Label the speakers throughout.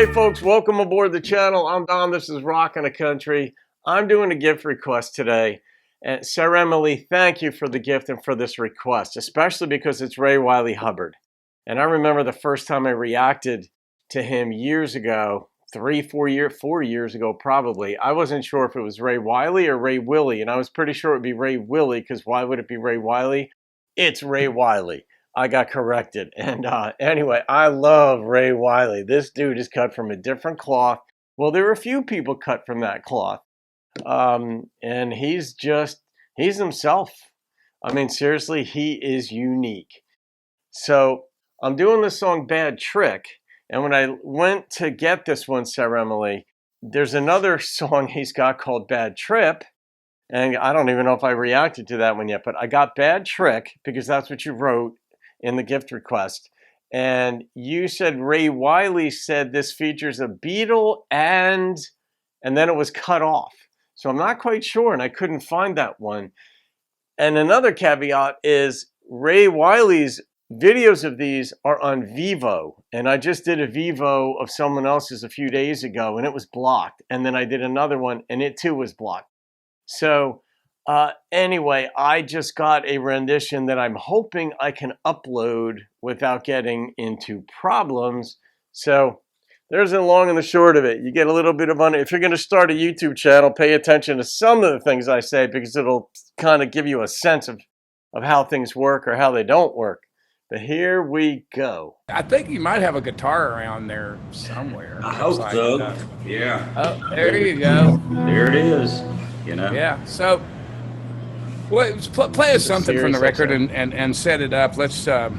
Speaker 1: Hey folks, welcome aboard the channel. I'm Don, this is Rockin' the Country. I'm doing a gift request today. And saremile, thank you for the gift and for this request, especially because it's Ray Wylie Hubbard. And I remember the first time I reacted to him years ago, 4 years ago probably. I wasn't sure if it was Ray Wylie or Ray Willie, and I was pretty sure it would be Ray Willie, because why would it be Ray Wylie? It's Ray Wylie. I got corrected. And anyway, I love Ray Wylie. This dude is cut from a different cloth. Well, there are a few people cut from that cloth. And he's himself. I mean, seriously, he is unique. So I'm doing this song Bad Trick. And when I went to get this one, saremile, there's another song he's got called Bad Trip. And I don't even know if I reacted to that one yet, but I got Bad Trick because that's what you wrote in the gift request. And you said Ray Wylie said this features a beetle and then it was cut off. So I'm not quite sure, and I couldn't find that one. And another caveat is Ray Wylie's videos of these are on Vivo. And I just did a Vivo of someone else's a few days ago, and it was blocked. And then I did another one, and it too was blocked. So anyway, I just got a rendition that I'm hoping I can upload without getting into problems. So there's the long and the short of it. You get a little bit of money. If you're going to start a YouTube channel, pay attention to some of the things I say, because it'll kind of give you a sense of how things work or how they don't work. But here we go.
Speaker 2: I think you might have a guitar around there somewhere.
Speaker 3: I hope so. Yeah.
Speaker 2: Oh, there you go.
Speaker 3: There it is. You know.
Speaker 2: Yeah. So, well, play us something from the record and set it up. Let's
Speaker 3: Okay,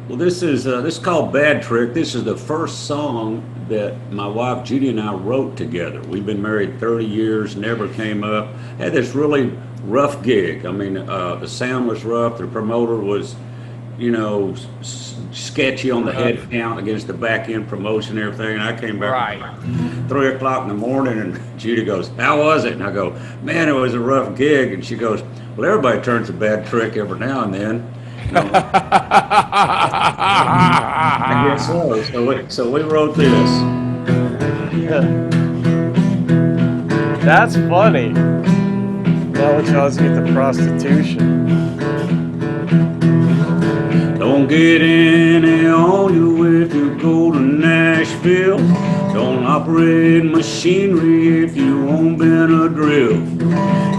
Speaker 3: well, this is called Bad Trick. This is the first song that my wife Judy and I wrote together. We've been married 30 years, never came up. Had this really rough gig. I mean, the sound was rough. The promoter was, you know, sketchy on the head count against the back end promotion and everything. And I came back at 3 o'clock in the morning, and Judy goes, "How was it?" And I go, "Man, it was a rough gig." And she goes, "Well, everybody turns a bad trick every now and then." You know, I guess so. So we wrote this.
Speaker 1: That's funny. Now it tells you the prostitution.
Speaker 3: Don't get any on you if you go to Nashville. Don't operate machinery if you own Benadryl.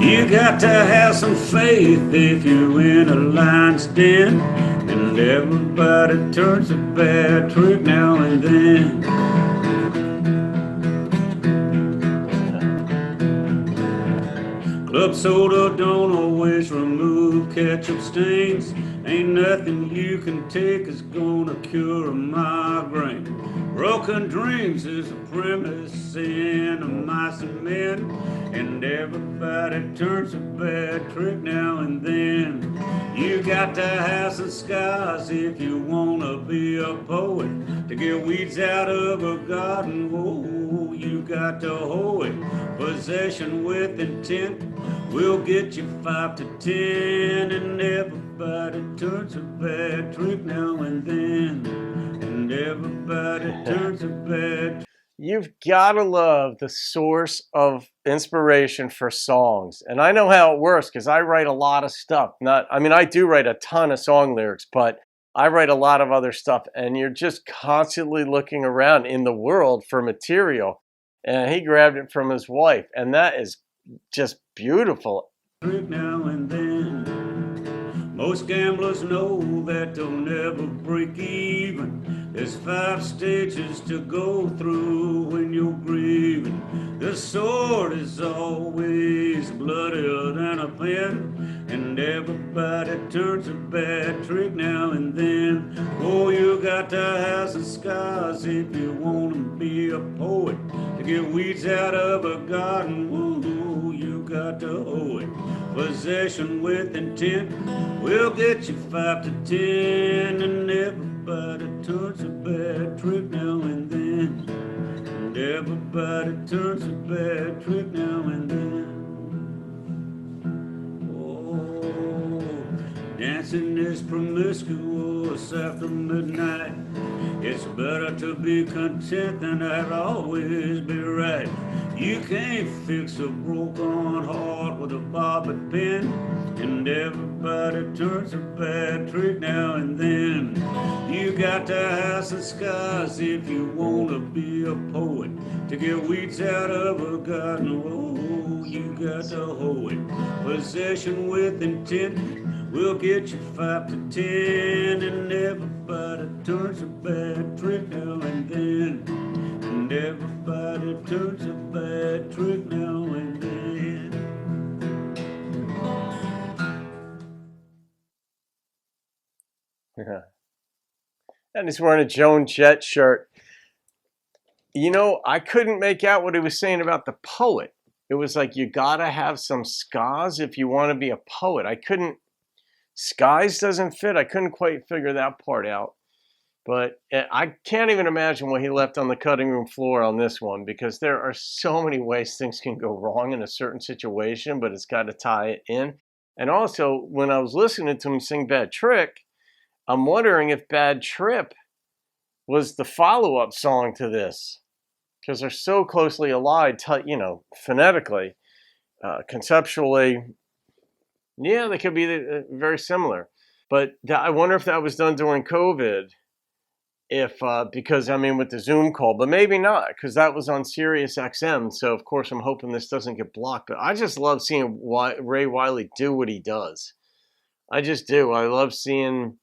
Speaker 3: You got to have some faith if you're in a lion's den. And everybody turns a bad trick now and then. Club soda don't always remove ketchup stains. Ain't nothing you can take is gonna cure a migraine. Broken dreams is a premise in a mice and men. And everybody turns a bad trick now and then. You got to have some skies if you wanna be a poet. To get weeds out of a garden, whoa, you got to hoe it. Possession with intent will get you 5 to 10. And everybody turns a bad trick now and then. And everybody turns a bad trick.
Speaker 1: You've got to love the source of inspiration for songs. And I know how it works because I write a lot of stuff. I do write a ton of song lyrics, but I write a lot of other stuff. And you're just constantly looking around in the world for material. And he grabbed it from his wife. And that is just beautiful.
Speaker 3: Now and then. Most gamblers know that they'll never break even. There's 5 stages to go through when you're grieving. The sword is always bloodier than a pen. And everybody turns a bad trick now and then. Oh, you got to have some scars if you want to be a poet. To get weeds out of a garden, woo, you got to hoe it. Possession with intent will get you 5 to 10. And everybody turns a bad trick now and then. And everybody turns a bad trick now and then. Oh, dancing is promiscuous after midnight. It's better to be content than to always be right. You can't fix a broken heart with a bobby pin, and everybody turns a bad trick now and then. You got to have some skies if you want to be a poet, to get weeds out of a garden. Oh, you got to hoe it. Possession with intent will get you 5 to 10, and everybody turns a bad trick now and then. And everybody turns a bad trick now and then.
Speaker 1: Yeah. And he's wearing a Joan Jett shirt. You know, I couldn't make out what he was saying about the poet. It was like, you gotta have some skies if you want to be a poet. I couldn't, skies doesn't fit. I couldn't quite figure that part out. But I can't even imagine what he left on the cutting room floor on this one, because there are so many ways things can go wrong in a certain situation, but it's got to tie it in. And also, when I was listening to him sing Bad Trick, I'm wondering if Bad Trip was the follow-up song to this, because they're so closely allied, you know, phonetically, conceptually. Yeah, they could be very similar. But I wonder if that was done during COVID, because, I mean, with the Zoom call, but maybe not, because that was on Sirius XM. So, of course, I'm hoping this doesn't get blocked. But I just love seeing Ray Wylie do what he does. I just do. I love seeing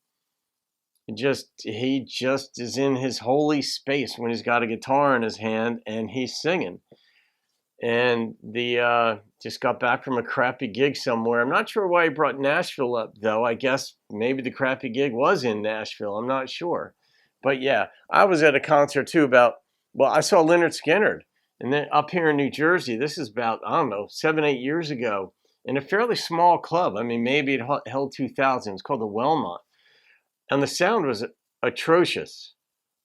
Speaker 1: he just is in his holy space when he's got a guitar in his hand and he's singing. And just got back from a crappy gig somewhere. I'm not sure why he brought Nashville up, though. I guess maybe the crappy gig was in Nashville. I'm not sure. But yeah, I was at a concert too I saw Lynyrd Skynyrd, and then up here in New Jersey. This is about, I don't know, 7-8 years ago, in a fairly small club. I mean, maybe it held 2,000. It was called the Wellmont. And the sound was atrocious.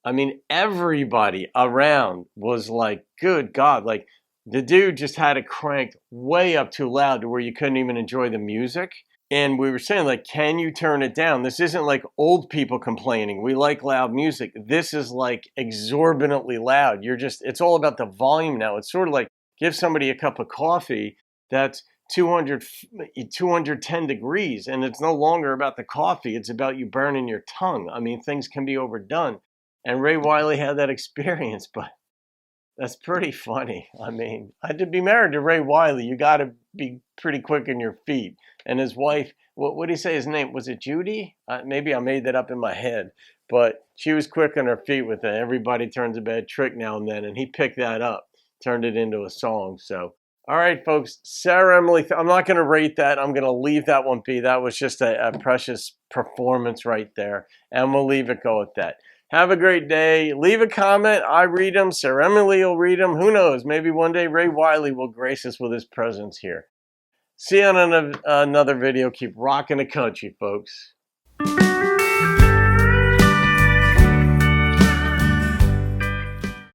Speaker 1: I mean, everybody around was like, good God, like the dude just had it cranked way up too loud to where you couldn't even enjoy the music. And we were saying, like, can you turn it down? This isn't like old people complaining. We like loud music. This is like exorbitantly loud. It's all about the volume now. It's sort of like give somebody a cup of coffee that's 210 degrees, and it's no longer about the coffee. It's about you burning your tongue. I mean, things can be overdone. And Ray Wylie had that experience, but that's pretty funny. I mean, to be married to Ray Wylie, you got to be pretty quick on your feet. And his wife, what did he say his name? Was it Judy? Maybe I made that up in my head. But she was quick on her feet with it. Everybody turns a bad trick now and then. And he picked that up, turned it into a song. So, all right, folks. Sarah Emily, I'm not going to rate that. I'm going to leave that one be. That was just a precious performance right there. And we'll leave it go at that. Have a great day. Leave a comment. I read them. Sarah Emily will read them. Who knows? Maybe one day Ray Wylie will grace us with his presence here. See you on another video. Keep rocking the country, folks.